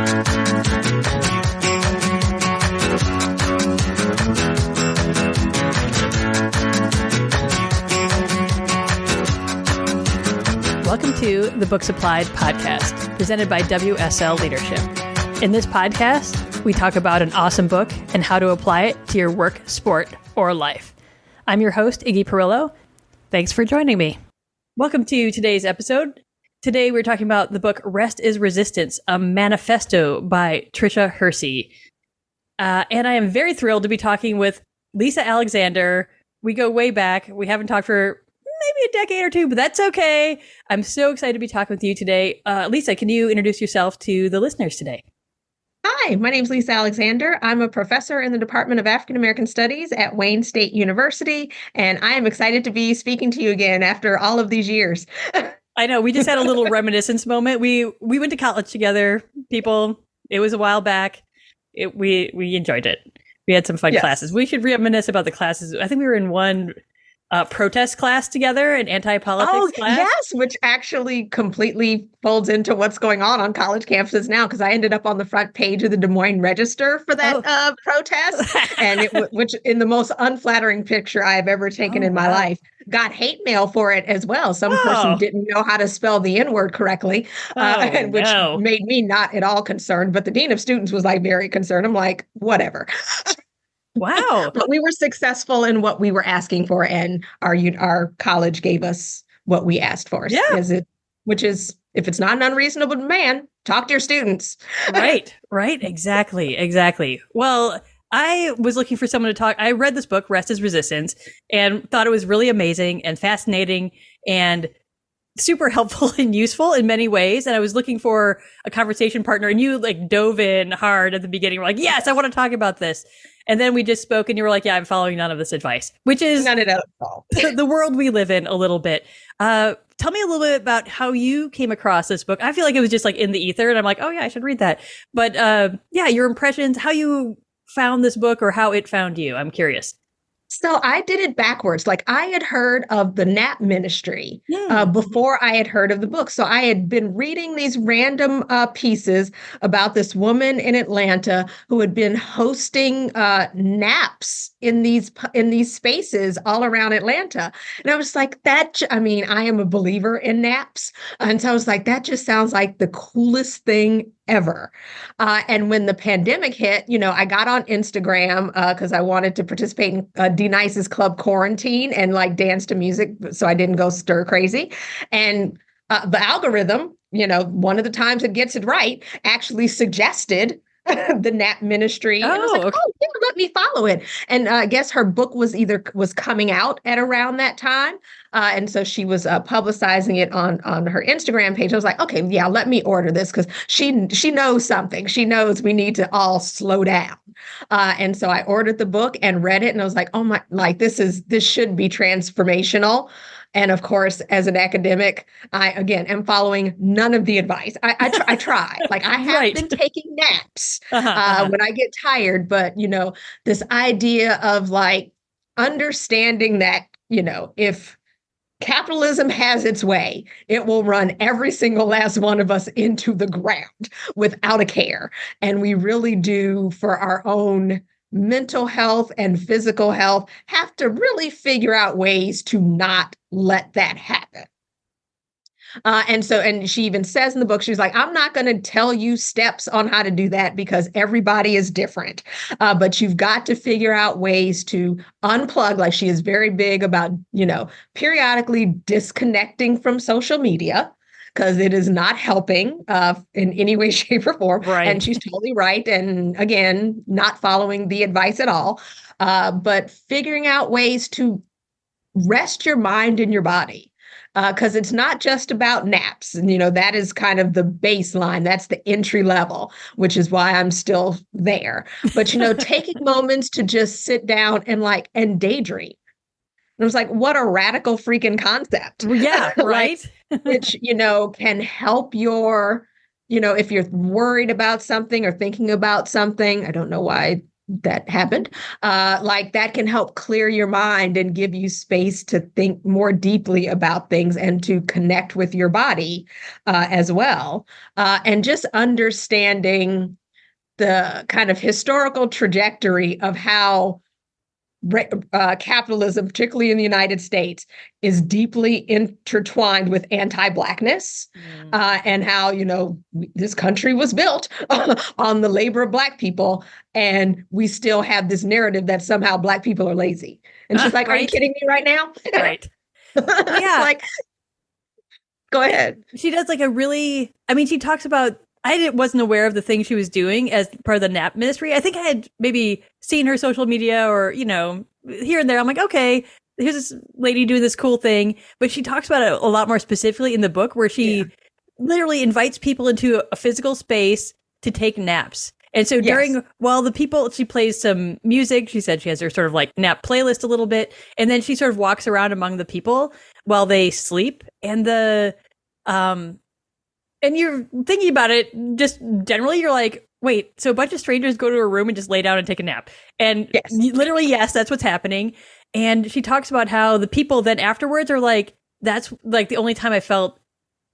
Welcome to the Books Applied podcast, presented by WSL Leadership. In this podcast, we talk about an awesome book and how to apply it to your work, sport, or life. I'm your host, Iggy Perillo. Thanks for joining me. Welcome to today's episode. Today, we're talking about the book Rest is Resistance, a manifesto by Tricia Hersey. And I am very thrilled to be talking with Lisa Alexander. We go way back. We haven't talked for maybe a decade or two, but that's okay. I'm so excited to be talking with you today. Lisa, can you introduce yourself to the listeners today? Hi, my name is Lisa Alexander. I'm a professor in the Department of African American Studies at Wayne State University, and I am excited to be speaking to you again after all of these years. I know, we just had a little reminiscence moment. We went to college together, people. It was a while back. We enjoyed it. We had some fun classes. We should reminisce about the classes. I think we were in one protest class together, an anti-politics class. Yes, which actually completely folds into what's going on college campuses now, because I ended up on the front page of the Des Moines Register for that protest, and which in the most unflattering picture I have ever taken in my life. Got hate mail for it as well. Some person didn't know how to spell the N-word correctly, which made me not at all concerned, but the dean of students was like very concerned. I'm like, whatever. Wow. But we were successful in what we were asking for, and our college gave us what we asked for. Yeah. Which is, if it's not an unreasonable demand, talk to your students. Right. Exactly. Well, I was looking for someone to talk. I read this book, Rest is Resistance, and thought it was really amazing and fascinating and super helpful and useful in many ways. And I was looking for a conversation partner, and you like dove in hard at the beginning. We're like, yes, I want to talk about this. And then we just spoke, and you were like, yeah, I'm following none of this advice, which is none of that at all. The world we live in a little bit. Tell me a little bit about how you came across this book. I feel like it was just like in the ether, and I'm like, oh yeah, I should read that. But your impressions, how you found this book or how it found you. I'm curious. So I did it backwards. Like, I had heard of the NAP ministry before I had heard of the book. So I had been reading these random pieces about this woman in Atlanta who had been hosting naps in these spaces all around Atlanta. And I was like, I am a believer in naps. And so I was like, that just sounds like the coolest thing ever. And when the pandemic hit, I got on Instagram because I wanted to participate in D-Nice's Club Quarantine and like dance to music so I didn't go stir crazy. And the algorithm, one of the times it gets it right, actually suggested the NAP ministry. And I was like, yeah, let me follow it. And I guess her book was coming out at around that time. And so she was publicizing it on her Instagram page. I was like, okay, yeah, let me order this, because she knows something. She knows we need to all slow down. And so I ordered the book and read it. And I was like, oh my, like this should be transformational. And of course, as an academic, I, again, am following none of the advice. I try. Like, I have been taking naps when I get tired. But, this idea of like understanding that, if capitalism has its way, it will run every single last one of us into the ground without a care. And we really do, for our own mental health and physical health, have to really figure out ways to not let that happen. And she even says in the book, she's like, I'm not going to tell you steps on how to do that because everybody is different. But you've got to figure out ways to unplug. Like, she is very big about, periodically disconnecting from social media, because it is not helping in any way, shape, or form. Right. And she's totally right. And again, not following the advice at all, but figuring out ways to rest your mind and your body. Because it's not just about naps. And, that is kind of the baseline. That's the entry level, which is why I'm still there. But, taking moments to just sit down and daydream. And I was like, what a radical freaking concept. Yeah, right. Which, can help your, if you're worried about something or thinking about something. I don't know why that happened, like that can help clear your mind and give you space to think more deeply about things and to connect with your body as well. And just understanding the kind of historical trajectory of how capitalism, particularly in the United States, is deeply intertwined with anti-Blackness, and how, this country was built on the labor of Black people, and we still have this narrative that somehow Black people are lazy. And she's like, right? Are you kidding me right now? Right. Yeah. Like, go ahead. She does like she talks about, I wasn't aware of the thing she was doing as part of the NAP ministry. I think I had maybe seen her social media or, here and there. I'm like, okay, here's this lady doing this cool thing. But she talks about it a lot more specifically in the book, where she literally invites people into a physical space to take naps. And so she plays some music. She said she has her sort of like nap playlist a little bit. And then she sort of walks around among the people while they sleep. And and you're thinking about it, just generally, you're like, wait, so a bunch of strangers go to a room and just lay down and take a nap. And literally, yes, that's what's happening. And she talks about how the people then afterwards are like, that's like the only time I felt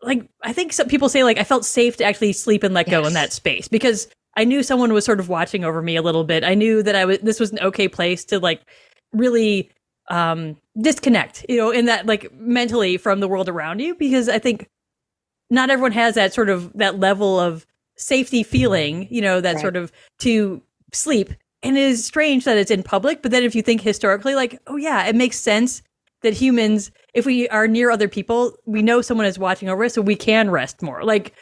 like, I think some people say like, I felt safe to actually sleep and let go in that space, because I knew someone was sort of watching over me a little bit. I knew that this was an okay place to like really disconnect, in that like mentally from the world around you, because I think not everyone has that sort of that level of safety feeling, that sort of to sleep. And it is strange that it's in public. But then if you think historically, like, oh yeah, it makes sense that humans, if we are near other people, we know someone is watching over us, so we can rest more. Like,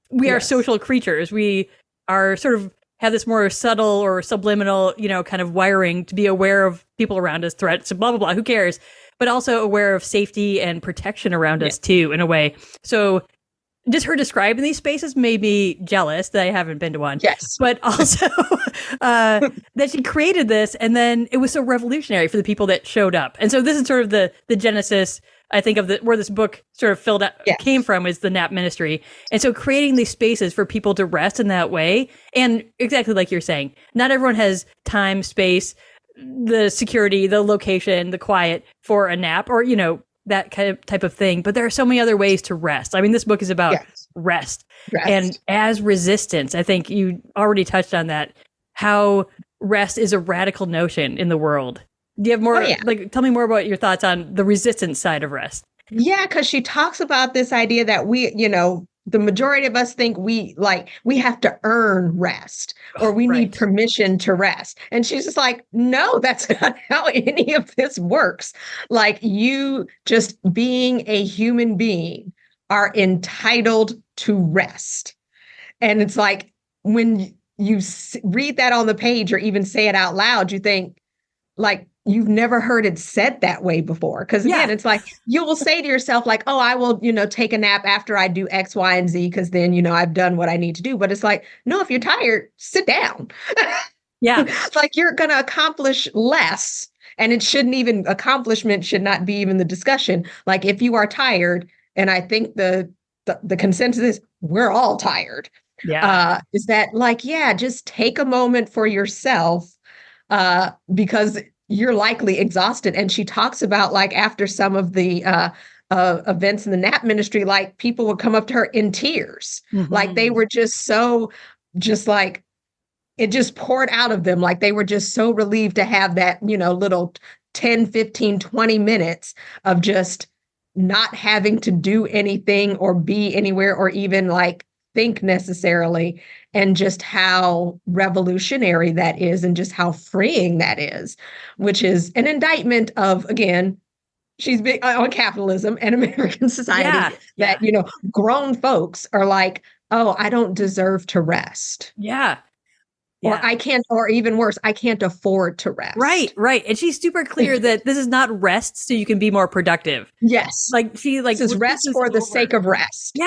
we are social creatures. We are sort of have this more subtle or subliminal, kind of wiring to be aware of people around us, threats, blah, blah, blah, who cares? But also aware of safety and protection around us too, in a way. So just her describing these spaces made me jealous that I haven't been to one. Yes. But also that she created this, and then it was so revolutionary for the people that showed up. And so this is sort of the genesis, I think, of where this book sort of came from, is the NAP ministry. And so creating these spaces for people to rest in that way. And exactly like you're saying, not everyone has time, space, the security, the location, the quiet for a nap, or, that kind of type of thing. But there are so many other ways to rest. I mean, this book is about rest. And as resistance. I think you already touched on that, how rest is a radical notion in the world. Do you have more, tell me more about your thoughts on the resistance side of rest? Yeah, because she talks about this idea that we, the majority of us think we have to earn rest, or we need permission to rest. And she's just like, no, that's not how any of this works. Like, you just being a human being are entitled to rest. And it's like, when you read that on the page or even say it out loud, you think like, you've never heard it said that way before. Because again, it's like, you will say to yourself like, oh, I will, take a nap after I do X, Y, and Z, because then, I've done what I need to do. But it's like, no, if you're tired, sit down. Like, you're going to accomplish less. And accomplishment should not be even the discussion. Like, if you are tired, and I think the consensus is we're all tired. Is that like, just take a moment for yourself, because you're likely exhausted. And she talks about, like, after some of the events in the NAP ministry, like, people would come up to her in tears. Like, they were just like, it just poured out of them. Like, they were just so relieved to have that, little 10, 15, 20 minutes of just not having to do anything or be anywhere or even like think necessarily, and just how revolutionary that is, and just how freeing that is, which is an indictment of, again, she's big on capitalism and American society, that, grown folks are like, oh, I don't deserve to rest. Or I can't, or even worse, I can't afford to rest. Right. And she's super clear that this is not rest so you can be more productive. Yes. Like, this is rest for the sake of rest.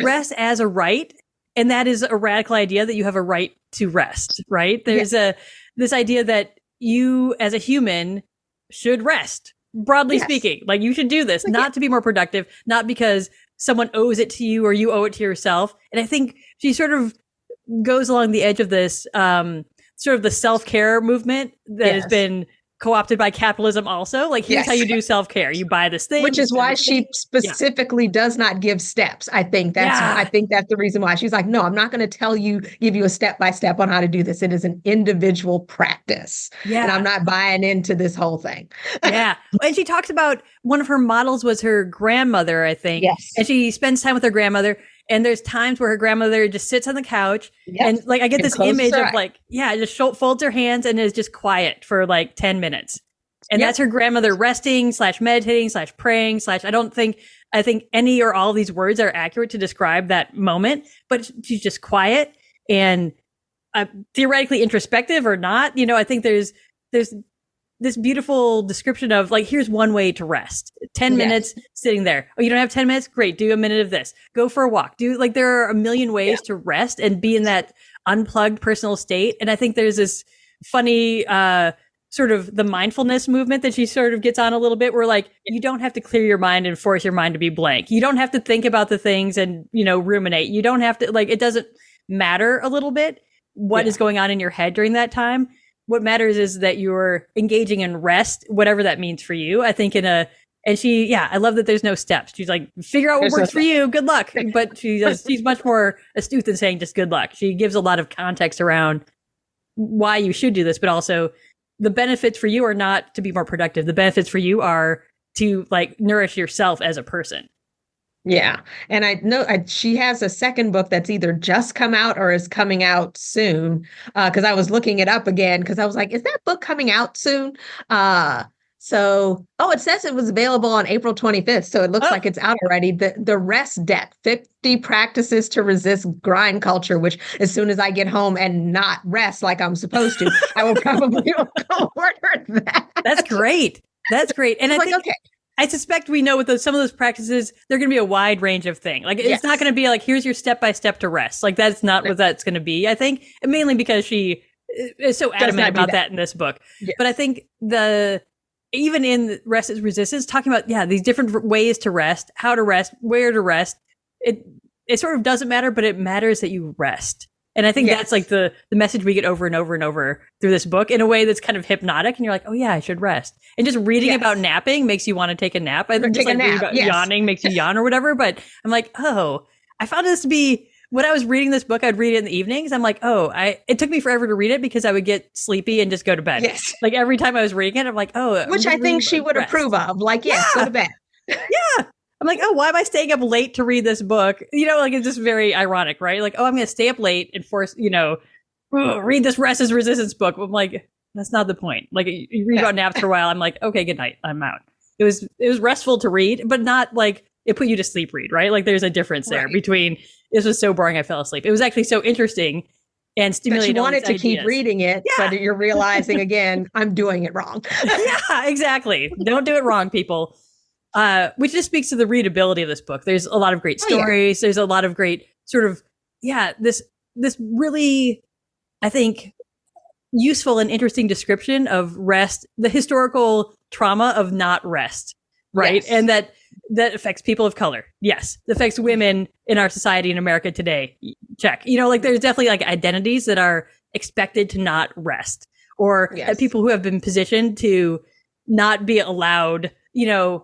Rest as a right. And that is a radical idea, that you have a right to rest, right? There's this idea that you as a human should rest, broadly speaking. Like, you should do this, not to be more productive, not because someone owes it to you or you owe it to yourself. And I think she sort of goes along the edge of this sort of the self-care movement that has been co-opted by capitalism also. Like, here's how you do self-care. You buy this thing. Which is why she specifically does not give steps. I think that's the reason why. She's like, no, I'm not going to give you a step-by-step on how to do this. It is an individual practice. Yeah. And I'm not buying into this whole thing. Yeah. And she talks about one of her models was her grandmother, I think. Yes. And she spends time with her grandmother. And there's times where her grandmother just sits on the couch and like, I get this image of like, just folds her hands and is just quiet for like 10 minutes. And that's her grandmother resting / meditating / praying / I think any or all of these words are accurate to describe that moment, but she's just quiet and theoretically introspective or not. You know, I think there's this beautiful description of like, here's one way to rest. 10 minutes sitting there. Oh, you don't have 10 minutes? Great. Do a minute of this. Go for a walk. There are a million ways to rest and be in that unplugged personal state. And I think there's this funny, sort of the mindfulness movement that she sort of gets on a little bit where like, you don't have to clear your mind and force your mind to be blank. You don't have to think about the things and, ruminate. You don't have to it doesn't matter a little bit what is going on in your head during that time. What matters is that you're engaging in rest, whatever that means for you. I think I love that there's no steps. She's like, figure out what works for you. Good luck. But she's much more astute than saying just good luck. She gives a lot of context around why you should do this, but also the benefits for you are not to be more productive. The benefits for you are to like nourish yourself as a person. Yeah. And I know she has a second book that's either just come out or is coming out soon. Because I was looking it up again because I was like, is that book coming out soon? It says it was available on April 25th. So it looks like it's out already. The Rest Debt, 50 Practices to Resist Grind Culture, which as soon as I get home and not rest like I'm supposed to, I will probably go order that. That's great. And I think, I suspect we know with some of those practices, they're going to be a wide range of things. Like, it's not going to be like, here's your step-by-step to rest. Like, that's not what that's going to be, I think. And mainly because she is so adamant about that in this book. Yes. But I think even in Rest is Resistance, talking about, these different ways to rest, how to rest, where to rest, it sort of doesn't matter, but it matters that you rest. And I think that's like the message we get over and over and over through this book in a way that's kind of hypnotic. And you're like, oh yeah, I should rest. And just reading about napping makes you want to take a nap. I think just like reading about yawning makes you yawn or whatever. But I'm like, I found this to be, when I was reading this book, I'd read it in the evenings. I'm like, it took me forever to read it because I would get sleepy and just go to bed. Yes. Like every time I was reading it, I'm like, which I think she would approve of. Like, go to bed. Yeah. I'm like, why am I staying up late to read this book? It's just very ironic, right? Like, I'm going to stay up late and force, read this Rest is Resistance book. I'm like, that's not the point. Like, you read about naps for a while. I'm like, okay, good night. I'm out. It was restful to read, but not like it put you to sleep read, right? Like, there's a difference there between this was so boring I fell asleep. It was actually so interesting and stimulating. But you wanted to keep reading it, but you're realizing again, I'm doing it wrong. Yeah, exactly. Don't do it wrong, people. Which just speaks to the readability of this book. There's a lot of great stories. There's a lot of great sort of, this really, I think, useful and interesting description of rest, the historical trauma of not rest, right? Yes. And that affects people of color. Yes. That affects women in our society in America today. Check. There's definitely like identities that are expected to not rest, or people who have been positioned to not be allowed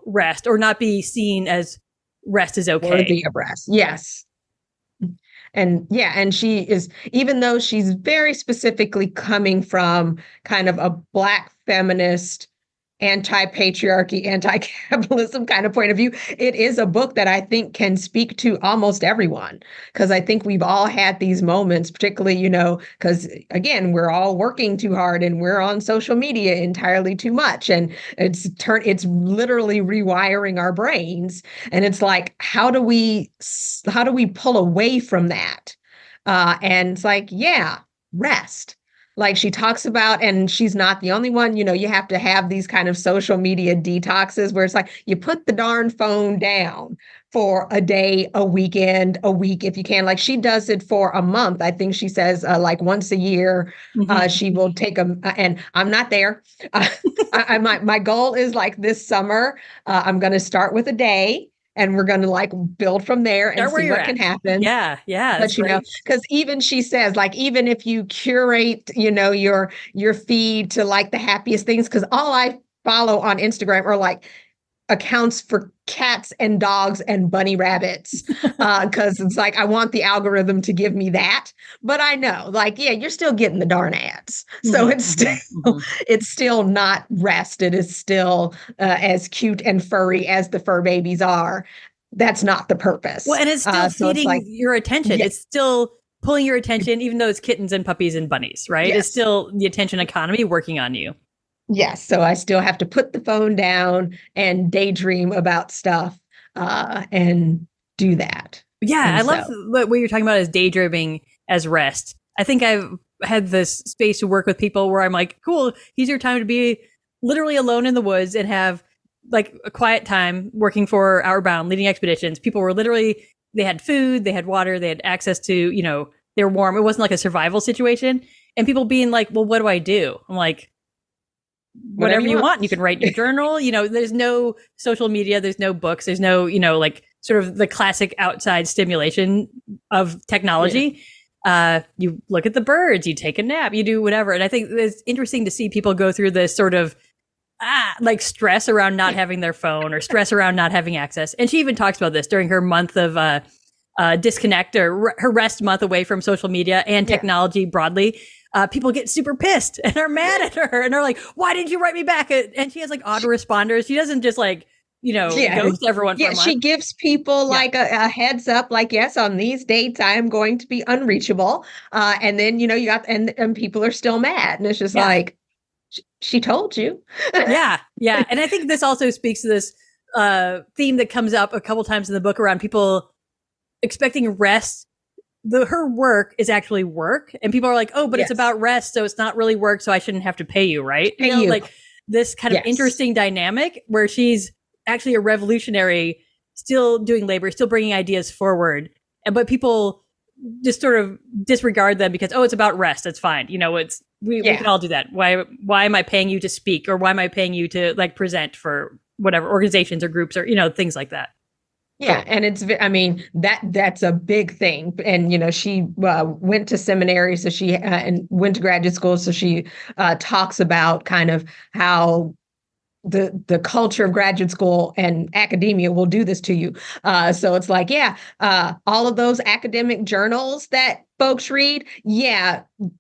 rest or not be seen as rest is okay. Worthy of rest. Yes. And she is, even though she's very specifically coming from kind of a Black feminist, anti-patriarchy, anti-capitalism kind of point of view, it is a book that I think can speak to almost everyone. Because I think we've all had these moments, particularly, because again, we're all working too hard and we're on social media entirely too much. And it's literally rewiring our brains. And it's like, how do we pull away from that? And it's like, rest. Like she talks about, and she's not the only one, you have to have these kind of social media detoxes where it's like you put the darn phone down for a day, a weekend, a week, if you can. Like she does it for a month. I think she says like once a year, she will take and I'm not there. My goal is like this summer, I'm going to start with a day. and we're going to like build from there and Start where see you're what at. can happen. Yeah. But That's great. because even she says, like, even if you curate, your feed to like the happiest things, because all I follow on Instagram are like accounts for cats and dogs and bunny rabbits, because it's like I want the algorithm to give me that. But I know, like, yeah, you're still getting the darn ads, so it's still not rest. It is still as cute and furry as the fur babies are. That's not the purpose. Well, and it's still So it's feeding like, your attention. yeah, It's still pulling your attention, even though it's kittens and puppies and bunnies, right? It's yes, still the attention economy working on you. yes. So I still have to put the phone down and daydream about stuff, and do that. Yeah, And I love so, what you're talking about as daydreaming as rest. I think I've had this space to work with people where I'm like, cool, here's your time to be literally alone in the woods and have like a quiet time working for Outbound, leading expeditions. People were literally, they had food, they had water, they had access to, they were warm. It wasn't like a survival situation. And people being like, well, what do I do? I'm like, whatever you want. You can write in your journal. There's no social media, there's no books, there's no, like sort of the classic outside stimulation of technology. Yeah. You look at the birds, you take a nap, you do whatever. And I think it's interesting to see people go through this sort of like stress around not having their phone or stress around not having access. And she even talks about this during her month of disconnect or her rest month away from social media and technology broadly. People get super pissed and are mad at her and are like, why didn't you write me back? And she has like autoresponders. She doesn't just like, ghost everyone for a month. She gives people like a heads up, like, yes, on these dates, I am going to be unreachable. And then, you got, and people are still mad. And it's just like, she told you. Yeah. And I think this also speaks to this theme that comes up a couple times in the book around people expecting rest. Her work is actually work, and people are like, oh, but it's about rest, so it's not really work, so I shouldn't have to pay you, right? Like this kind of interesting dynamic where she's actually a revolutionary, still doing labor, still bringing ideas forward, but people just sort of disregard them because, oh, it's about rest, it's fine, we can all do that. Why am I paying you to speak, or why am I paying you to like present for whatever organizations or groups or things like that? Yeah. And that's a big thing. And, she went to seminary, so she and went to graduate school. So she talks about kind of how the culture of graduate school and academia will do this to you. So it's like, all of those academic journals that folks read,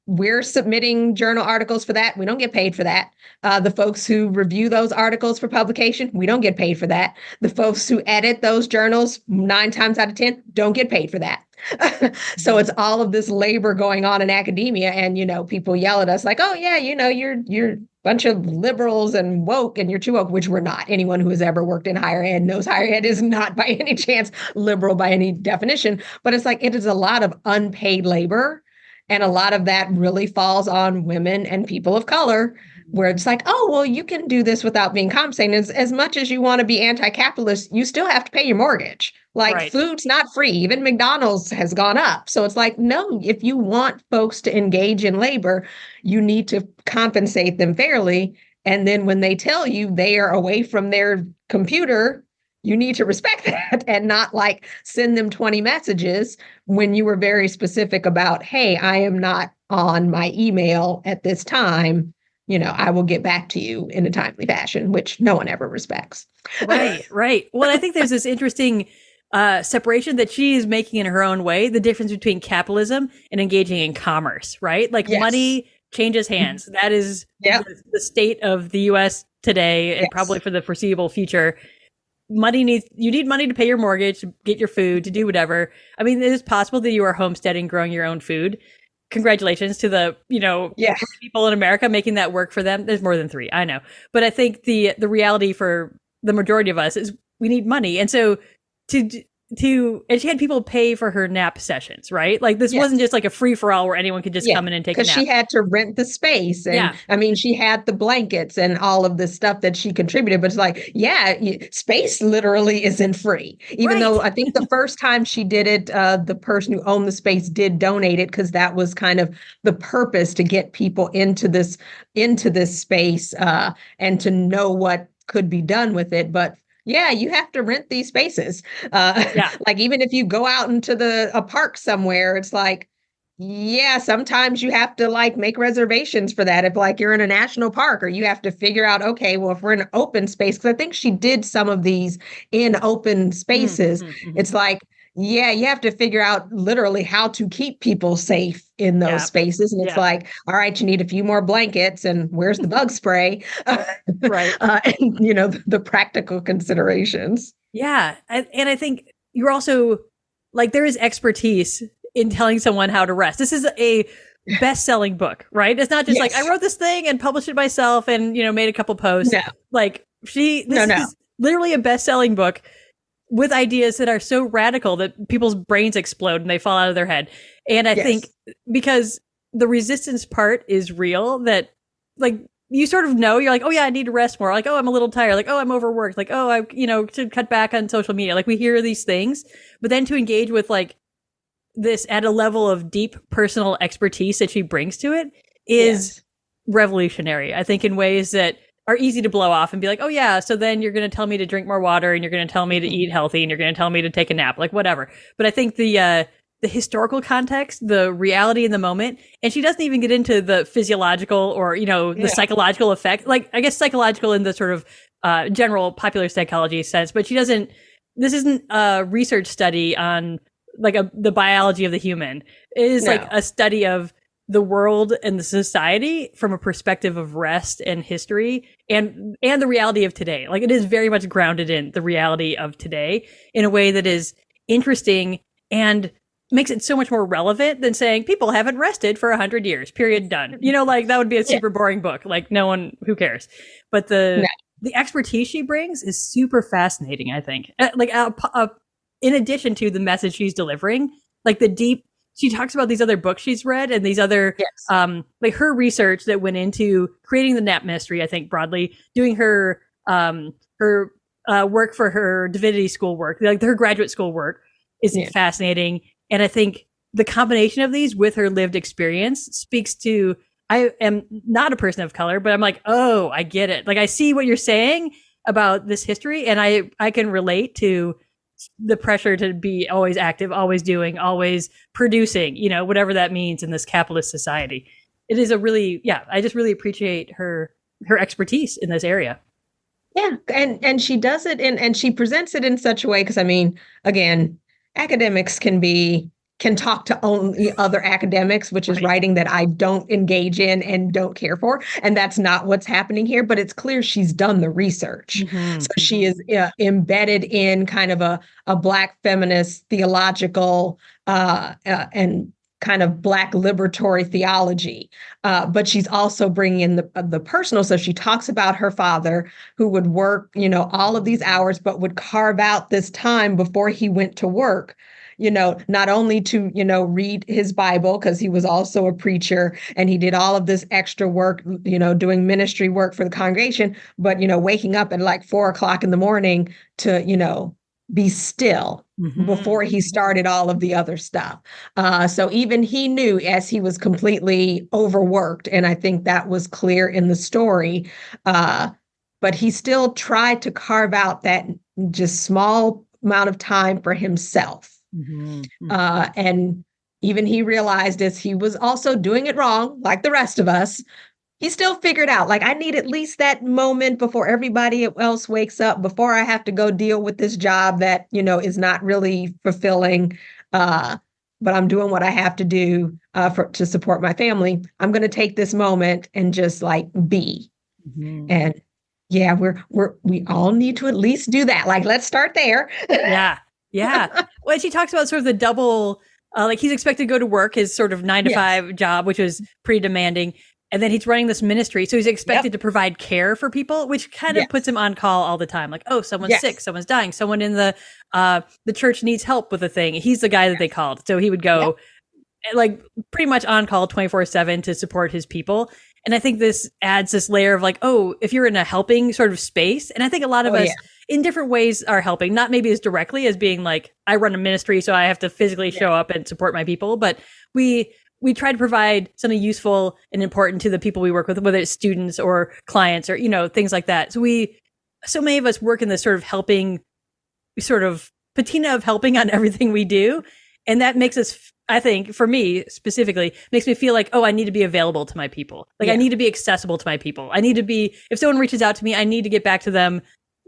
we're submitting journal articles for that. We don't get paid for that. The folks who review those articles for publication, we don't get paid for that. The folks who edit those journals 9 times out of 10 don't get paid for that. So it's all of this labor going on in academia, and people yell at us like, oh yeah, you're a bunch of liberals and woke, and you're too woke, which we're not. Anyone who has ever worked in higher ed knows higher ed is not by any chance liberal by any definition. But it's like, it is a lot of unpaid labor, and a lot of that really falls on women and people of color, where it's like, oh, well, you can do this without being compensated. As much as you want to be anti-capitalist, you still have to pay your mortgage. Like, food's not free. Even McDonald's has gone up. So it's like, no, if you want folks to engage in labor, you need to compensate them fairly. And then when they tell you they are away from their computer, you need to respect that and not like send them 20 messages when you were very specific about, hey, I am not on my email at this time. I will get back to you in a timely fashion, which no one ever respects. Right. Well, I think there's this interesting separation that she is making in her own way, the difference between capitalism and engaging in commerce, right? Like money changes hands. That is the state of the US today, and probably for the foreseeable future. You need money to pay your mortgage, to get your food, to do whatever. I mean, it is possible that you are homesteading, growing your own food. Congratulations to the, people in America making that work for them. There's more than 3, I know. But I think the reality for the majority of us is we need money. And so and she had people pay for her nap sessions, right? Like this wasn't just like a free for all where anyone could just come in and take a nap. Because she had to rent the space. And she had the blankets and all of the stuff that she contributed. But it's like, space literally isn't free. Even though I think the first time she did it, the person who owned the space did donate it, because that was kind of the purpose, to get people into this space and to know what could be done with it. But yeah, you have to rent these spaces. Yeah. Like even if you go out into a park somewhere, it's like, yeah, sometimes you have to like make reservations for that. If like you're in a national park, or you have to figure out, okay, well, if we're in an open space, because I think she did some of these in open spaces, it's like, yeah, you have to figure out literally how to keep people safe in those Yeah. spaces. And it's Yeah. like, all right, you need a few more blankets, and where's the bug spray? Right. And the practical considerations. Yeah. And I think you're also like, there is expertise in telling someone how to rest. This is a best-selling book, right? It's not just like, I Yes. wrote this thing and published it myself and, made a couple posts. No, Like this no. is literally a best-selling book with ideas that are so radical that people's brains explode and they fall out of their head. And I think Yes. because the resistance part is real, that like you sort of know, you're like, oh yeah, I need to rest more. Like, oh, I'm a little tired. Like, oh, I'm overworked. Like, oh, I, to cut back on social media. Like we hear these things, but then to engage with like this at a level of deep personal expertise that she brings to it is Yes. revolutionary. I think in ways that are easy to blow off and be like, oh yeah, so then you're going to tell me to drink more water and you're going to tell me to eat healthy and you're going to tell me to take a nap, like whatever. But I think the historical context, the reality in the moment, and she doesn't even get into the physiological or the psychological effect. Like I guess psychological in the sort of general popular psychology sense, but she doesn't. This isn't a research study on like the biology of the human. It is like a study of the world and the society from a perspective of rest and history and the reality of today. Like it is very much grounded in the reality of today in a way that is interesting and makes it so much more relevant than saying people haven't rested for 100 years, period, done. Like that would be a super boring book. Like no one, who cares? But the expertise she brings is super fascinating, I think. Like in addition to the message she's delivering, like the deep, she talks about these other books she's read and these other, like her research that went into creating the NAP ministry, I think broadly, doing her work for her divinity school work, like her graduate school work is fascinating. And I think the combination of these with her lived experience speaks to, I am not a person of color, but I'm like, oh, I get it. Like I see what you're saying about this history, and I can relate to the pressure to be always active, always doing, always producing, whatever that means in this capitalist society. It is I just really appreciate her expertise in this area. Yeah. And she does it and she presents it in such a way, because I mean, again, academics can talk to only other academics, which is writing that I don't engage in and don't care for. And that's not what's happening here, but it's clear she's done the research. So she is embedded in kind of a Black feminist theological and kind of Black liberatory theology. But she's also bringing in the personal. So she talks about her father who would work, all of these hours, but would carve out this time before he went to work, not only to, read his Bible, because he was also a preacher and he did all of this extra work, doing ministry work for the congregation, but, waking up at like 4 o'clock in the morning to, be still before he started all of the other stuff. So even he knew, as he was completely overworked, and I think that was clear in the story, but he still tried to carve out that just small amount of time for himself. And even he realized, as he was also doing it wrong, like the rest of us, he still figured out, like, I need at least that moment before everybody else wakes up, before I have to go deal with this job that, is not really fulfilling. But I'm doing what I have to do to support my family. I'm going to take this moment and just like be. And yeah, we all need to at least do that. Like, let's start there. Yeah. Well, she talks about sort of the double, like he's expected to go to work, his sort of 9-to-5 job, which was pretty demanding. And then he's running this ministry. So he's expected to provide care for people, which kind of puts him on call all the time. Like, oh, someone's sick, someone's dying, someone in the church needs help with a thing. He's the guy that they called. So he would go like pretty much on call 24/7 to support his people. And I think this adds this layer of like, oh, if you're in a helping sort of space, and I think a lot of us in different ways are helping, not maybe as directly as being like, I run a ministry, so I have to physically show up and support my people. But we try to provide something useful and important to the people we work with, whether it's students or clients or, things like that. So so many of us work in this sort of helping, sort of patina of helping on everything we do. And that makes us, I think, for me specifically, makes me feel like, oh, I need to be available to my people. Like I need to be accessible to my people. I need to be, if someone reaches out to me, I need to get back to them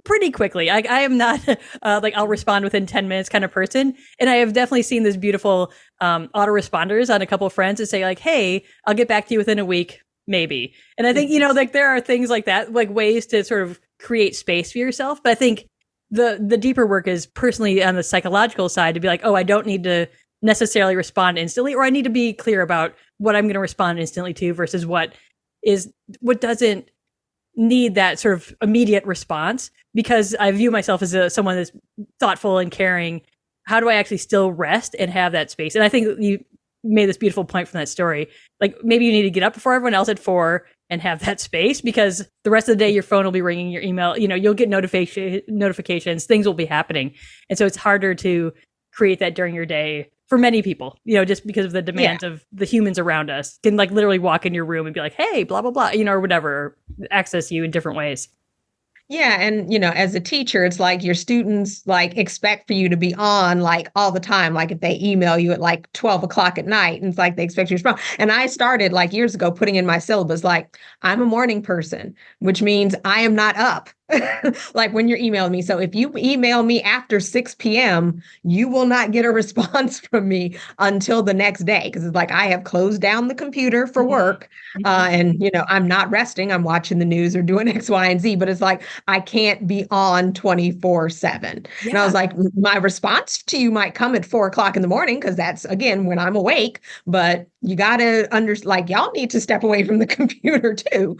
pretty quickly. I am not like I'll respond within 10 minutes kind of person. And I have definitely seen this beautiful autoresponders on a couple of friends that say like, hey, I'll get back to you within a week, maybe. And I think, you know, like there are things like that, like ways to sort of create space for yourself. But I think the deeper work is personally on the psychological side to be like, oh, I don't need to necessarily respond instantly, or I need to be clear about what I'm going to respond instantly to versus what doesn't need that sort of immediate response, because I view myself as someone that's thoughtful and caring. How do I actually still rest and have that space? And I think you made this beautiful point from that story. Like maybe you need to get up before everyone else at 4 and have that space, because the rest of the day your phone will be ringing, your email, you know, you'll get notifications, things will be happening. And so it's harder to create that during your day for many people, you know, just because of the demands of the humans around us can like literally walk in your room and be like, hey, blah, blah, blah, you know, or whatever, access you in different ways. Yeah. And, you know, as a teacher, it's like your students like expect for you to be on like all the time. Like if they email you at like 12 o'clock at night, and it's like they expect you to respond. And I started like years ago putting in my syllabus, like I'm a morning person, which means I am not up. Like when you're emailing me. So if you email me after 6 p.m., you will not get a response from me until the next day. Because it's like I have closed down the computer for work. And, you know, I'm not resting. I'm watching the news or doing X, Y, and Z. But it's like I can't be on 24/7. Yeah. And I was like, my response to you might come at 4 o'clock in the morning, because that's, again, when I'm awake. But you got to like, y'all need to step away from the computer, too,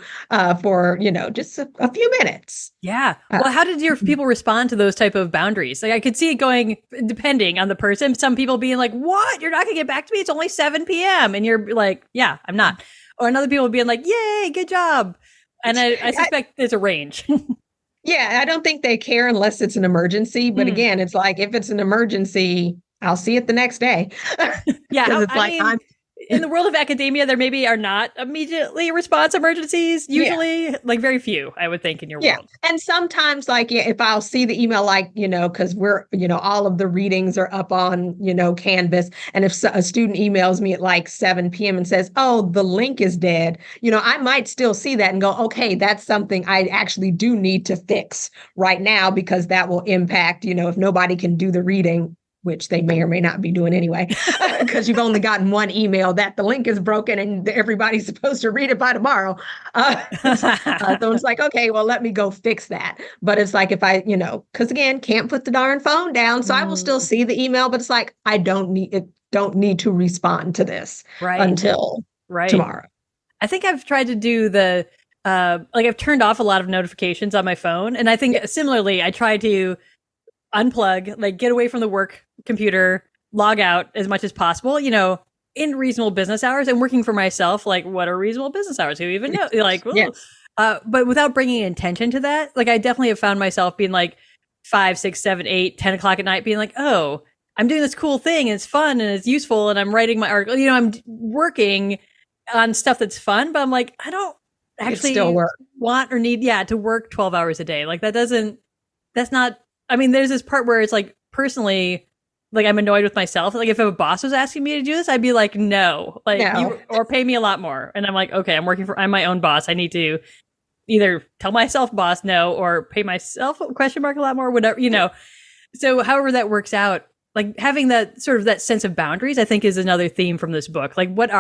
for, you know, just a few minutes. Yeah. Well, how did your people respond to those type of boundaries? Like I could see it going, depending on the person, some people being like, what? You're not going to get back to me? It's only 7 p.m. And you're like, yeah, I'm not. Or another people being like, yay, good job. And I suspect there's a range. Yeah, I don't think they care unless it's an emergency. But again, it's like, if it's an emergency, I'll see it the next day. Yeah. I mean, in the world of academia, there maybe are not immediately response emergencies, usually, like very few, I would think, in your world. And sometimes, like, if I'll see the email, like, you know, because we're, you know, all of the readings are up on, you know, Canvas. And if a student emails me at like 7 p.m. and says, oh, the link is dead, you know, I might still see that and go, okay, that's something I actually do need to fix right now, because that will impact, you know, if nobody can do the reading, which they may or may not be doing anyway, because you've only gotten one email that the link is broken and everybody's supposed to read it by tomorrow. So it's like, okay, well, let me go fix that. But it's like, if I, you know, because again, can't put the darn phone down. So I will still see the email, but it's like, I don't need to respond to this until tomorrow. I think I've tried to do I've turned off a lot of notifications on my phone. And I think similarly, I try to unplug, like get away from the work computer, log out as much as possible, you know, in reasonable business hours. And working for myself, like what are reasonable business hours? Who even know? Like, but without bringing intention to that, like I definitely have found myself being like 5, 6, 7, 8, 10 o'clock at night, being like, oh, I'm doing this cool thing and it's fun and it's useful and I'm writing my article, you know, I'm working on stuff that's fun, but I'm like, I don't actually still want or need, to work 12 hours a day. Like that's not, I mean, there's this part where it's like, personally, like I'm annoyed with myself. Like if a boss was asking me to do this, I'd be like, no, like or pay me a lot more. And I'm like, okay, I'm my own boss. I need to either tell myself boss no, or pay myself a lot more, whatever, you know. So however that works out, like having that sort of that sense of boundaries, I think is another theme from this book. Like what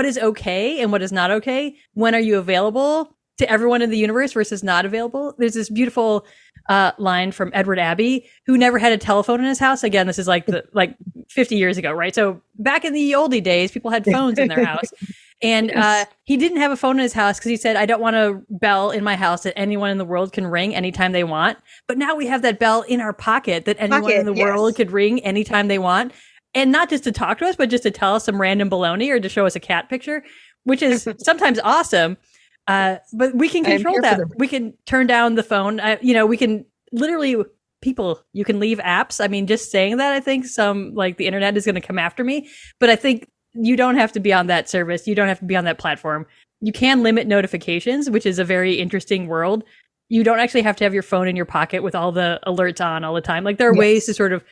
is okay and what is not okay? When are you available to everyone in the universe versus not available? There's this beautiful line from Edward Abbey, who never had a telephone in his house. Again, this is like 50 years ago, right? So back in the oldie days, people had phones in their house. And he didn't have a phone in his house because he said, I don't want a bell in my house that anyone in the world can ring anytime they want. But now we have that bell in our pocket that anyone in the world could ring anytime they want. And not just to talk to us, but just to tell us some random baloney or to show us a cat picture, which is sometimes awesome. But we can control that. We can turn down the phone. You know, we can literally, you can leave apps. I mean, just saying that, I think the internet is going to come after me. But I think you don't have to be on that service. You don't have to be on that platform. You can limit notifications, which is a very interesting world. you don't actually have to have your phone in your pocket with all the alerts on all the time. Like there are ways to sort of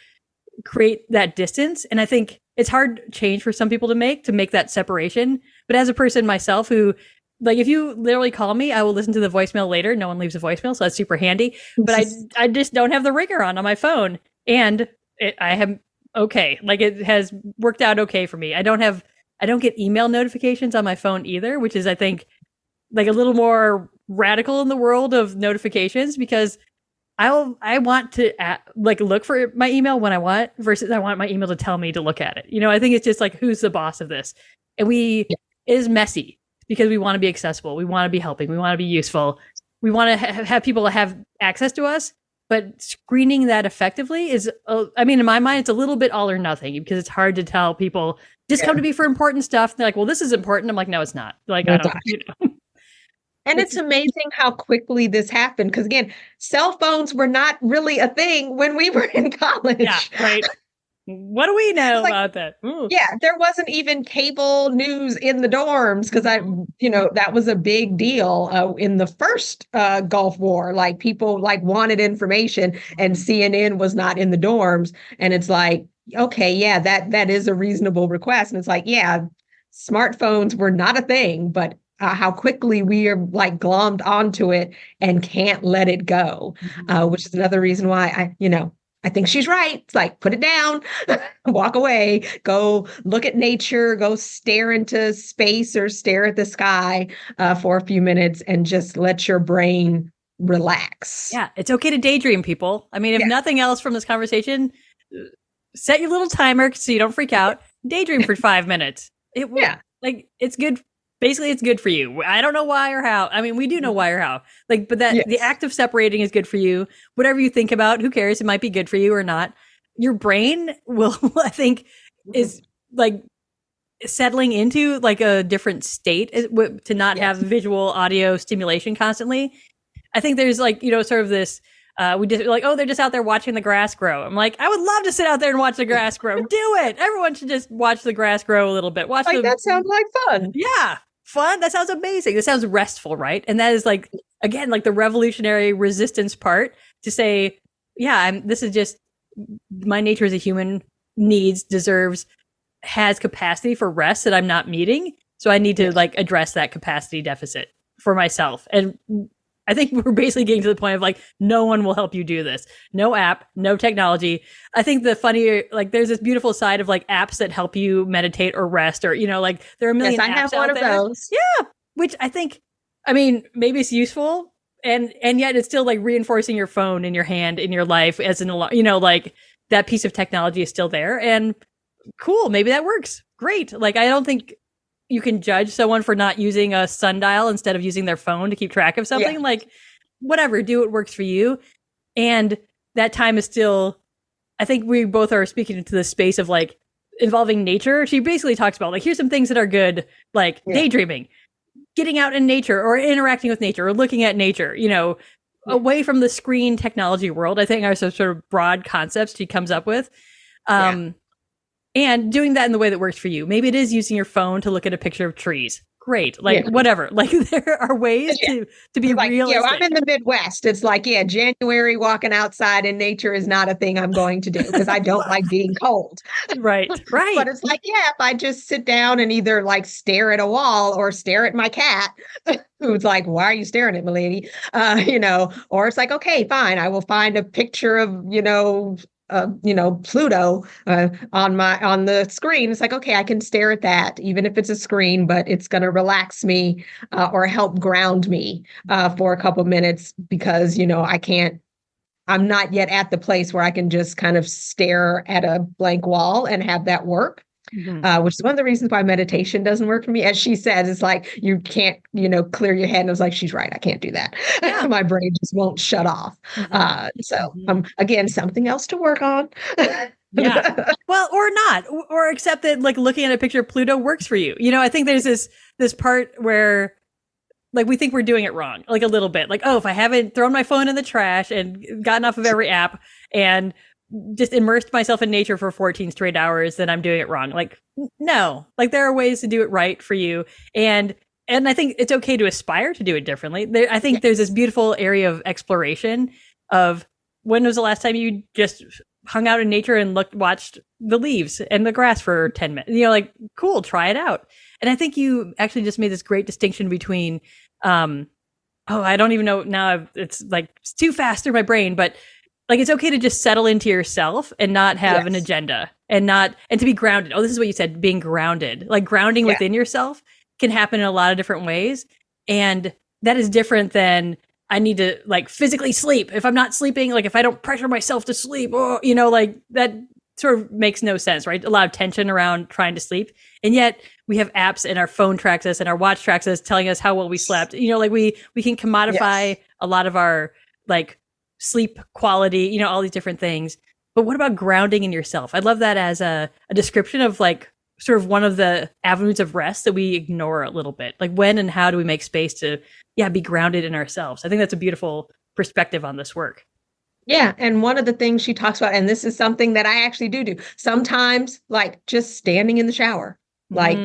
create that distance. And I think it's hard change for some people to make that separation. But as a person myself who, like, if you literally call me, I will listen to the voicemail later. No one leaves a voicemail, so that's super handy. But I just don't have the ringer on my phone. And I have, okay, like it has worked out okay for me. I don't get email notifications on my phone either, which is, I think, like a little more radical in the world of notifications, because I want to like look for my email when I want, versus I want my email to tell me to look at it. You know, I think it's just like, who's the boss of this? And it is messy because we want to be accessible. We want to be helping. We want to be useful. We want to have people have access to us, but screening that effectively is, I mean, in my mind, it's a little bit all or nothing, because it's hard to tell people just come to me for important stuff. They're like, well, this is important. I'm like, no, it's not. Like, I don't, you know. And it's amazing how quickly this happened. Because again, cell phones were not really a thing when we were in college. Yeah, right. What do we know about that? Ooh. Yeah, there wasn't even cable news in the dorms, because that was a big deal in the first Gulf War. Like people wanted information, and CNN was not in the dorms. And it's like, okay, yeah, that is a reasonable request. And it's like, yeah, smartphones were not a thing, but how quickly we are like glommed onto it and can't let it go, which is another reason why I think she's right. It's like, put it down, walk away, go look at nature, go stare into space or stare at the sky for a few minutes, and just let your brain relax. Yeah, it's okay to daydream, people. I mean, if nothing else from this conversation, set your little timer so you don't freak out. Daydream for 5 minutes. Like, it's good. Basically, it's good for you. I don't know why or how. I mean, we do know why or how. Like, but the act of separating is good for you. Whatever you think about, who cares? It might be good for you or not. Your brain will, I think, is like settling into like a different state to not have visual audio stimulation constantly. I think there's like, sort of this, we just like, oh, they're just out there watching the grass grow. I'm like, I would love to sit out there and watch the grass grow. Do it. Everyone should just watch the grass grow a little bit. That sounds like fun. Yeah. Fun. That sounds amazing. That sounds restful, right? And that is like, again, like the revolutionary resistance part to say, this is just my nature as a human has capacity for rest that I'm not meeting. So I need to like address that capacity deficit for myself. And I think we're basically getting to the point of like, no one will help you do this. No app, no technology. I think the funny, like there's this beautiful side of like apps that help you meditate or rest, or, like there are a million apps out there. Yes, I have one of those. Yeah. Which I think, I mean, maybe it's useful, and yet it's still like reinforcing your phone in your hand, in your life as an alarm, like that piece of technology is still there, and cool. Maybe that works. Great. Like, I don't think you can judge someone for not using a sundial instead of using their phone to keep track of something. Yeah. Like, whatever, do what works for you. And that time is still, I think we both are speaking into the space of like involving nature. She basically talks about like, here's some things that are good, like daydreaming, getting out in nature or interacting with nature or looking at nature, away from the screen technology world. I think are some sort of broad concepts she comes up with. And doing that in the way that works for you. Maybe it is using your phone to look at a picture of trees. Great. Like, whatever. Like, there are ways to be like, realistic. I'm in the Midwest. It's like, January walking outside in nature is not a thing I'm going to do because I don't like being cold. Right. But it's like, if I just sit down and either like stare at a wall or stare at my cat, who's like, why are you staring at me, lady? Or it's like, okay, fine. I will find a picture of, Pluto on the screen. It's like, okay, I can stare at that, even if it's a screen, but it's going to relax me or help ground me for a couple minutes, because, I'm not yet at the place where I can just kind of stare at a blank wall and have that work. Which is one of the reasons why meditation doesn't work for me. As she says, it's like, you can't, clear your head. And I was like, she's right. I can't do that. Yeah. My brain just won't shut off. Again, something else to work on. Yeah. Well, or not, or accept that like looking at a picture of Pluto works for you. I think there's this part where like we think we're doing it wrong, like a little bit, like, oh, if I haven't thrown my phone in the trash and gotten off of every app and just immersed myself in nature for 14 straight hours, then I'm doing it wrong. Like, no, like there are ways to do it right for you. And and I think it's okay to aspire to do it differently. I think there's this beautiful area of exploration of when was the last time you just hung out in nature and watched the leaves and the grass for 10 minutes, like, cool, try it out. And I think you actually just made this great distinction between, I don't even know now. It's like, it's too fast through my brain, but like, it's okay to just settle into yourself and not have an agenda and to be grounded. Oh, this is what you said, being grounded, like grounding within yourself can happen in a lot of different ways. And that is different than I need to like physically sleep. If I'm not sleeping, like if I don't pressure myself to sleep, like that sort of makes no sense, right? A lot of tension around trying to sleep. And yet we have apps and our phone tracks us and our watch tracks us, telling us how well we slept. Like we can commodify a lot of our like sleep quality, all these different things. But what about grounding in yourself? I love that as a description of like sort of one of the avenues of rest that we ignore a little bit. Like when and how do we make space to, be grounded in ourselves? I think that's a beautiful perspective on this work. Yeah. And one of the things she talks about, and this is something that I actually do sometimes, like just standing in the shower. Like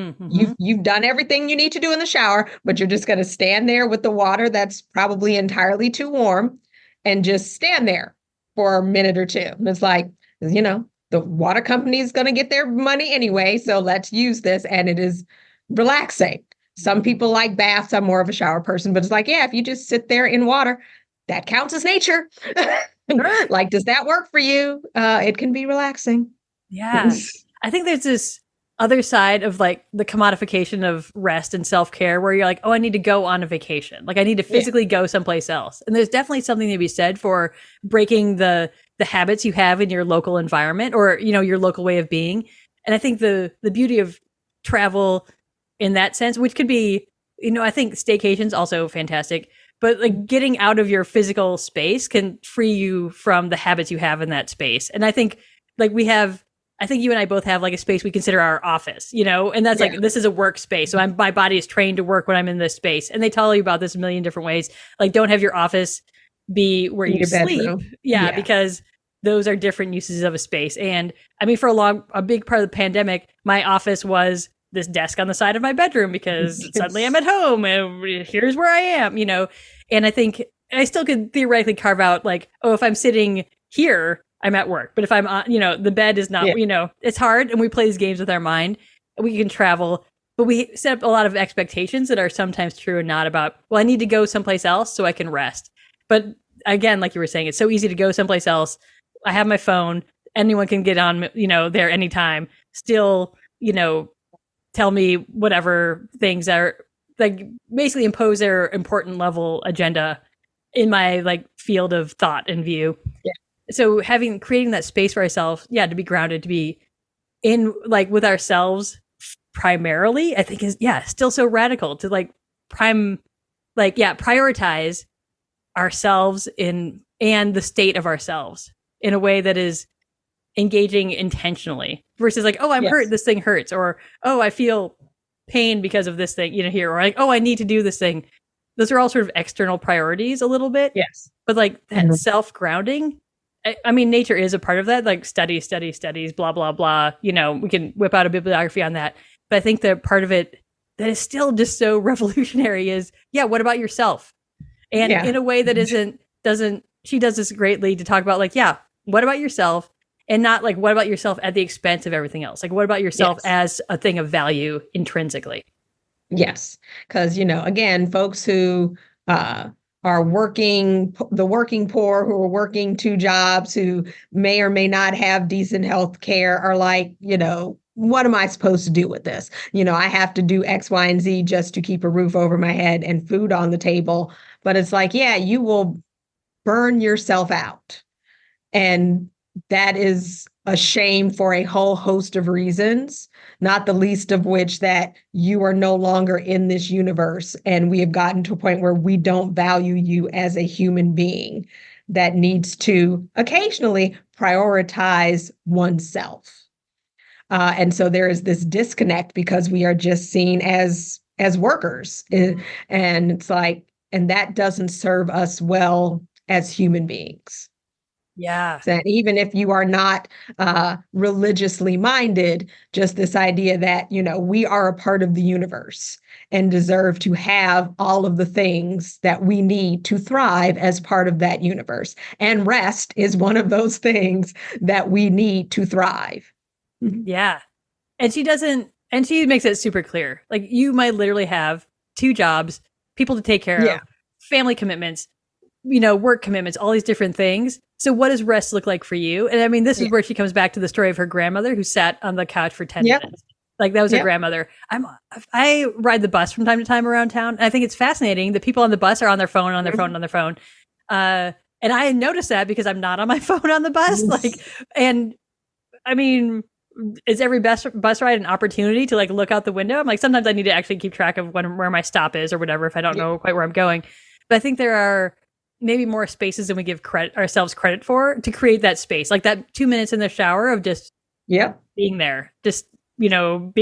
you've done everything you need to do in the shower, but you're just going to stand there with the water that's probably entirely too warm and just stand there for a minute or two. And it's like, the water company is going to get their money anyway, so let's use this. And it is relaxing. Some people like baths. I'm more of a shower person, but it's like, if you just sit there in water, that counts as nature. Sure. Like, does that work for you? It can be relaxing. Yeah. I think there's this other side of like the commodification of rest and self-care where you're like, oh, I need to go on a vacation. Like I need to physically go someplace else. And there's definitely something to be said for breaking the habits you have in your local environment or, your local way of being. And I think the beauty of travel in that sense, which could be, I think staycation's also fantastic, but like getting out of your physical space can free you from the habits you have in that space. And I think like I think you and I both have like a space we consider our office, and that's like, this is a workspace. So my body is trained to work when I'm in this space. And they tell you about this a million different ways. Like don't have your office be where you sleep. Because those are different uses of a space. And I mean, for a big part of the pandemic, my office was this desk on the side of my bedroom because suddenly I'm at home and here's where I am, and I think I still could theoretically carve out like, if I'm sitting here, I'm at work. But if I'm on, the bed is not, it's hard. And we play these games with our mind. We can travel, but we set up a lot of expectations that are sometimes true and not about, well, I need to go someplace else so I can rest. But again, like you were saying, it's so easy to go someplace else. I have my phone. Anyone can get on, there anytime. Still, tell me whatever things are like basically impose their important level agenda in my like field of thought and view. Yeah. So creating that space for ourselves, to be grounded, to be in like with ourselves primarily, I think is still so radical to like prioritize ourselves and the state of ourselves in a way that is engaging intentionally versus like, oh, I'm hurt, this thing hurts, or oh, I feel pain because of this thing, here, or like, oh, I need to do this thing. Those are all sort of external priorities a little bit. Yes. But like that self-grounding, I mean, nature is a part of that, like studies, blah, blah, blah. We can whip out a bibliography on that. But I think the part of it that is still just so revolutionary is, what about yourself? And in a way that she does this greatly to talk about like, what about yourself? And not like, what about yourself at the expense of everything else? Like, what about yourself as a thing of value intrinsically? Yes. Because, again, folks who are working, the working poor who are working 2 jobs, who may or may not have decent health care are like, what am I supposed to do with this? I have to do X, Y, and Z just to keep a roof over my head and food on the table. But it's like, you will burn yourself out. And that is a shame for a whole host of reasons, not the least of which that you are no longer in this universe. And we have gotten to a point where we don't value you as a human being that needs to occasionally prioritize oneself. And so there is this disconnect because we are just seen as workers. And it's like, and that doesn't serve us well as human beings. Yeah. That even if you are not religiously minded, just this idea that, we are a part of the universe and deserve to have all of the things that we need to thrive as part of that universe. And rest is one of those things that we need to thrive. Yeah. And she makes it super clear. Like, you might literally have 2 jobs, people to take care Yeah. of, family commitments, work commitments, all these different things. So what does rest look like for you? And I mean, this is where she comes back to the story of her grandmother who sat on the couch for 10 minutes. Like, that was her grandmother. I ride the bus from time to time around town. And I think it's fascinating that people on the bus are on their phone, on their phone, on their phone. And I noticed that because I'm not on my phone on the bus. Like, and I mean, is every bus ride an opportunity to like look out the window? I'm like, sometimes I need to actually keep track of where my stop is or whatever if I don't know quite where I'm going. But I think there are maybe more spaces than we give ourselves credit for to create that space, like that 2 minutes in the shower of just being there, just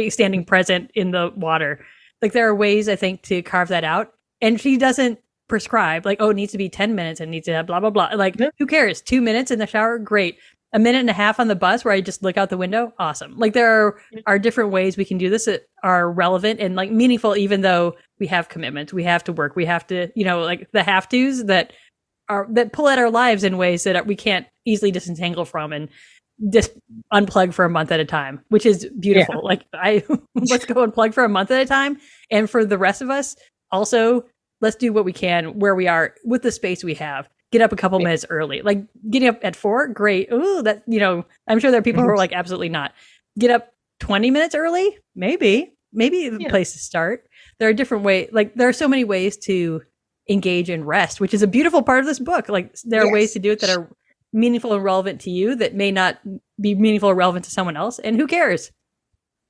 standing present in the water. Like, there are ways, I think, to carve that out. And she doesn't prescribe like, oh, it needs to be 10 minutes and needs to have blah blah blah. Like, who cares? 2 minutes in the shower, great. A minute and a half on the bus where I just look out the window, awesome. Like, there are different ways we can do this that are relevant and like meaningful, even though we have commitments, we have to work, we have to, like the have tos that pull at our lives in ways that we can't easily disentangle from and just unplug for a month at a time, which is beautiful. Like, let's go unplug for a month at a time. And for the rest of us, also, let's do what we can where we are with the space we have. Get up a couple minutes early. Like, getting up at 4, great. Ooh, that, I'm sure there are people who are like, absolutely not. Get up 20 minutes early, maybe the place to start. There are different ways. Like, there are so many ways to engage in rest, which is a beautiful part of this book. Like, there are ways to do it that are meaningful and relevant to you that may not be meaningful or relevant to someone else. And who cares?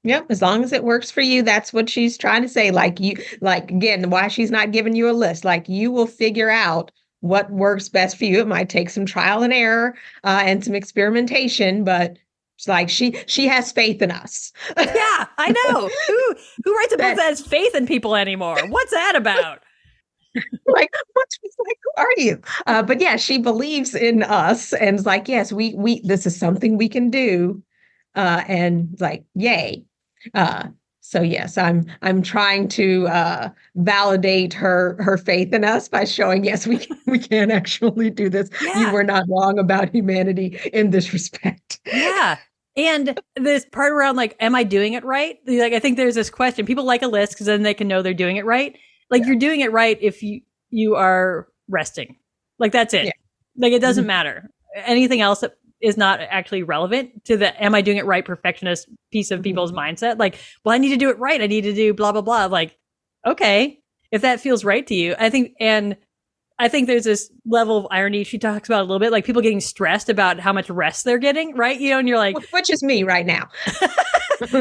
Yep. As long as it works for you, that's what she's trying to say. Like, again, why she's not giving you a list. Like, you will figure out what works best for you. It might take some trial and error and some experimentation, but it's like she has faith in us. Yeah, I know. Who writes a book that has faith in people anymore? What's that about? Like, who are you? But yeah, she believes in us and is like, yes, we this is something we can do. And like, yay. So yes, I'm trying to validate her faith in us by showing, yes, we can actually do this. Yeah. You were not wrong about humanity in this respect. Yeah. And this part around like, am I doing it right? Like, I think there's this question. People like a list because then they can know they're doing it right. Like, you're doing it right if you are resting. Like, that's it. Yeah. Like, it doesn't matter. Anything else is not actually relevant to the am I doing it right perfectionist piece of people's mindset. Like, well, I need to do it right. I need to do blah, blah, blah. Like, okay, if that feels right to you, I think there's this level of irony she talks about a little bit, like people getting stressed about how much rest they're getting, right? And you're like, which is me right now.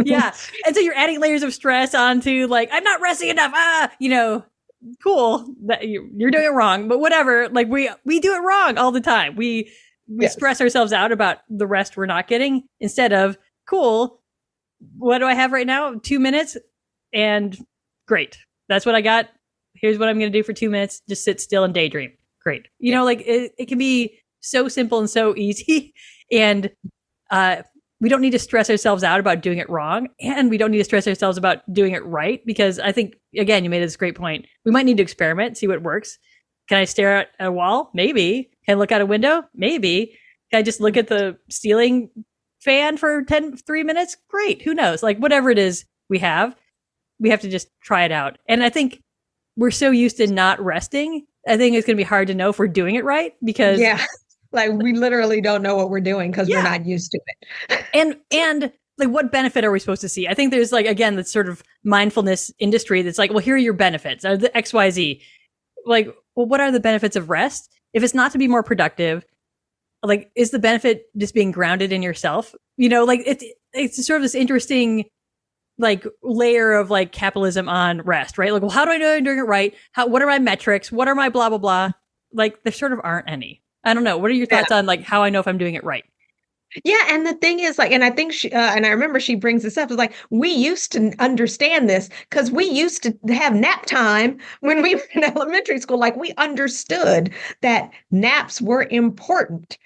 Yeah. And so you're adding layers of stress onto like, I'm not resting enough. Cool. That you're doing it wrong, but whatever. Like, we do it wrong all the time. We stress ourselves out about the rest we're not getting instead of, cool, what do I have right now? 2 minutes and great. That's what I got. Here's what I'm going to do for 2 minutes. Just sit still and daydream. Great. Like it can be so simple and so easy. And we don't need to stress ourselves out about doing it wrong. And we don't need to stress ourselves about doing it right. Because I think, again, you made this great point. We might need to experiment, see what works. Can I stare at a wall? Maybe. Can I look out a window? Maybe. Can I just look at the ceiling fan for 3 minutes? Great. Who knows? Like, whatever it is we have to just try it out. And I think we're so used to not resting. I think it's going to be hard to know if we're doing it right because like we literally don't know what we're doing because we're not used to it. and like, what benefit are we supposed to see? I think there's like, again, this sort of mindfulness industry that's like, well, here are your benefits, are the XYZ. Like, well, what are the benefits of rest? If it's not to be more productive, like, is the benefit just being grounded in yourself? Like it's sort of this interesting like layer of like capitalism on rest, right? Like, well, how do I know I'm doing it right? What are my metrics? What are my blah, blah, blah? Like, there sort of aren't any. I don't know. What are your thoughts on like how I know if I'm doing it right? Yeah. And the thing is like, and I think and I remember she brings this up, is like, we used to understand this because we used to have nap time when we were in elementary school. Like, we understood that naps were important.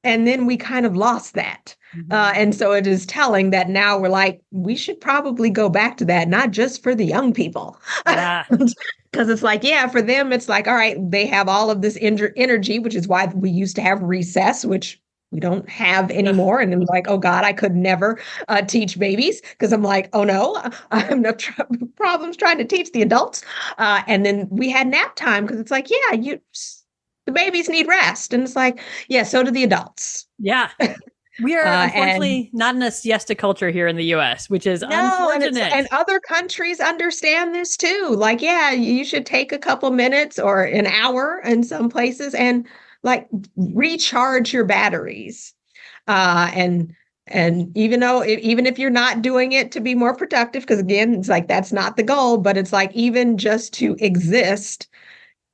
And then we kind of lost that. And so it is telling that now we're like, we should probably go back to that, not just for the young people. Yeah. Because it's like, yeah, for them, it's like, all right, they have all of this energy, which is why we used to have recess, which we don't have anymore. And I'm like, oh God, I could never teach babies because I'm like, oh no, I have no problems trying to teach the adults. And then we had nap time because it's like, yeah, the babies need rest. And it's like, yeah, so do the adults. Yeah. We are unfortunately not in a siesta culture here in the US, which is unfortunate. And other countries understand this too. Like, yeah, you should take a couple minutes or an hour in some places and like recharge your batteries. And even if you're not doing it to be more productive, because again, it's like that's not the goal, but it's like even just to exist,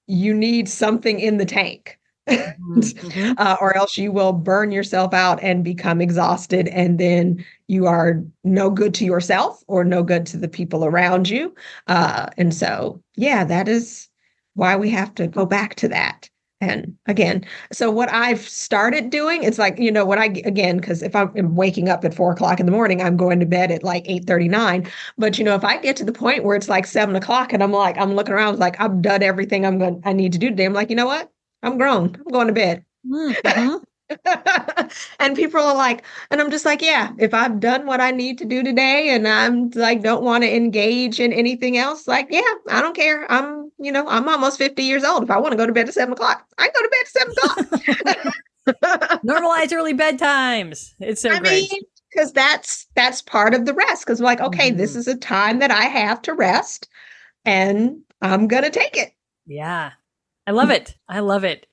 you need something in the tank. Or else you will burn yourself out and become exhausted, and then you are no good to yourself or no good to the people around you. And so, yeah, that is why we have to go back to that. And again, so what I've started doing, it's like, because if I'm waking up at 4:00 in the morning, I'm going to bed at like 8:39. But, if I get to the point where it's like 7:00 and I'm looking around, like I've done everything I need to do today. I'm like, you know what? I'm grown. I'm going to bed. And people are like, and I'm just like, yeah, if I've done what I need to do today and I'm like, don't want to engage in anything else, like, yeah, I don't care. I'm almost 50 years old. If I want to go to bed at 7:00, I can go to bed at 7:00. Normalize early bedtimes. It's so great. Because that's part of the rest. Because like, okay, this is a time that I have to rest and I'm going to take it. Yeah. I love it. I love it.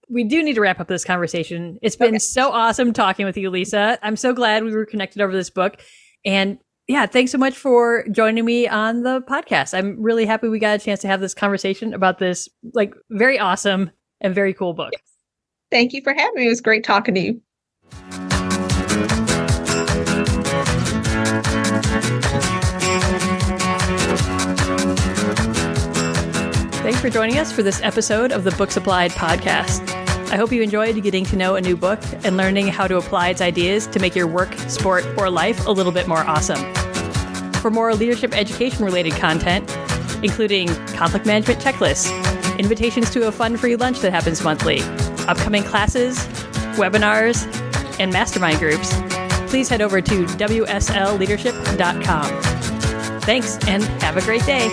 We do need to wrap up this conversation. It's been so awesome talking with you, Lisa. I'm so glad we were connected over this book. And yeah, thanks so much for joining me on the podcast. I'm really happy we got a chance to have this conversation about this like very awesome and very cool book. Yes. Thank you for having me. It was great talking to you. Thanks for joining us for this episode of the Books Applied podcast. I hope you enjoyed getting to know a new book and learning how to apply its ideas to make your work, sport, or life a little bit more awesome. For more leadership education related content, including conflict management checklists, invitations to a fun free lunch that happens monthly, upcoming classes, webinars, and mastermind groups, please head over to wslleadership.com. Thanks, and have a great day.